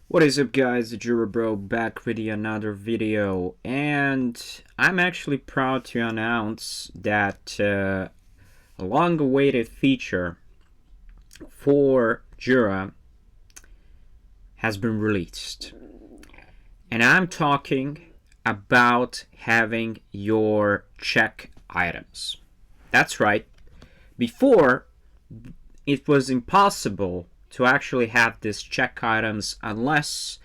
What is up, guys? The Jira bro back with another video, and I'm actually proud to announce that a long-awaited feature for Jira has been released. And I'm talking about having your check items. That's right. Before, it was impossible to actually have these check items unless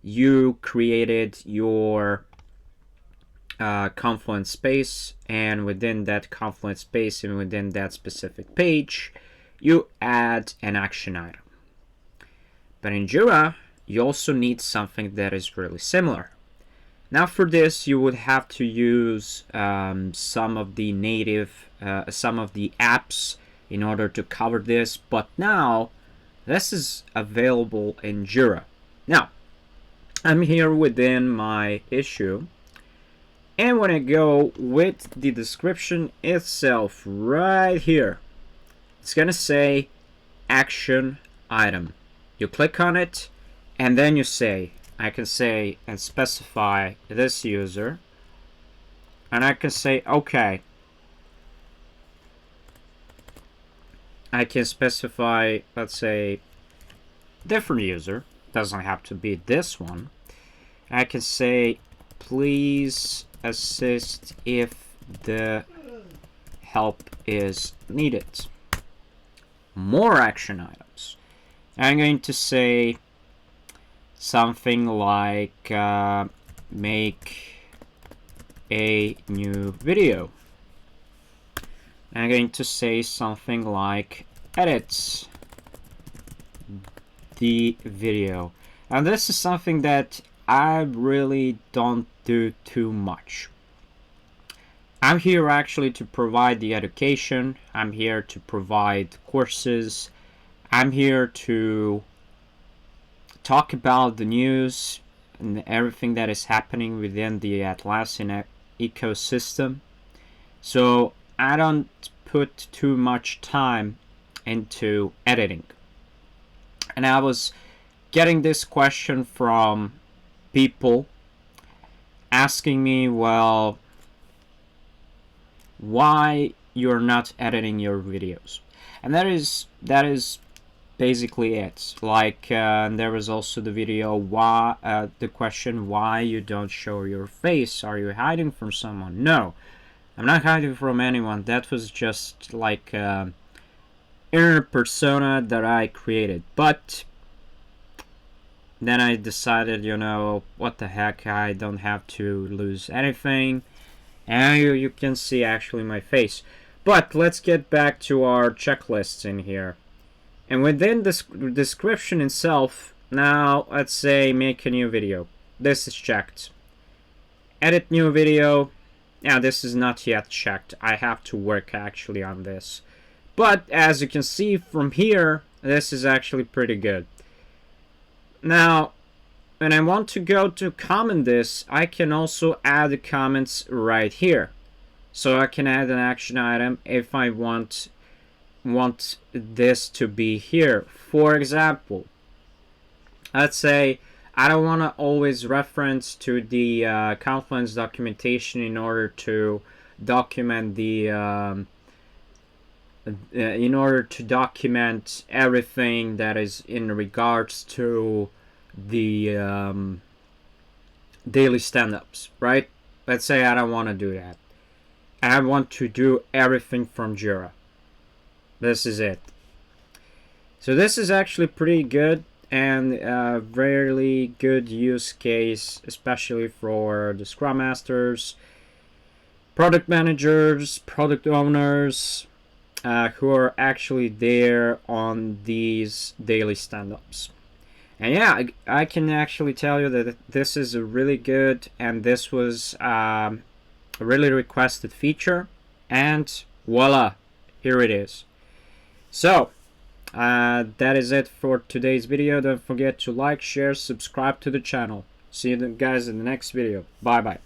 you created your Confluence space, and within that Confluence space and within that specific page, you add an action item. But in Jira, you also need something that is really similar. Now for this, you would have to use some of the apps in order to cover this, but now this is available in Jira. Now, I'm here within my issue, and when I go with the description itself right here, it's gonna say action item. You click on it, and then I can say and specify this user, and I can say okay. I can specify, let's say, different user. Doesn't have to be this one. I can say, please assist if the help is needed. More action items. I'm going to say something like make a new video. I'm going to say something like edit the video. And this is something that I really don't do too much. I'm here actually to provide the education. I'm here to provide courses. I'm here to talk about the news and everything that is happening within the Atlassian ecosystem. So I don't put too much time into editing. And I was getting this question from people asking me, well, why you're not editing your videos? And that is basically it. Like there was also the video, why the question, why you don't show your face? Are you hiding from someone? No, I'm not hiding from anyone. That was just like inner persona that I created. But then I decided, what the heck, I don't have to lose anything. And you can see actually my face. But let's get back to our checklists in here. And within the description itself, now let's say make a new video. This is checked. Edit new video. Yeah, this is not yet checked. I have to work actually on this. But as you can see from here, this is actually pretty good. Now, when I want to go to comment this, I can also add the comments right here. So I can add an action item if I want this to be here. For example, let's say I don't want to always reference to the Confluence documentation in order to document the everything that is in regards to the daily stand-ups, right? Let's say I don't want to do that. I want to do everything from Jira. This is it. So this is actually pretty good and a really good use case, especially for the Scrum Masters, product managers, product owners, who are actually there on these daily stand-ups. And yeah, I can actually tell you that this is a really good, and this was a really requested feature, and voila, here it is. So that is it for today's video. Don't forget to like, share, subscribe to the channel. See you guys in the next video. Bye bye.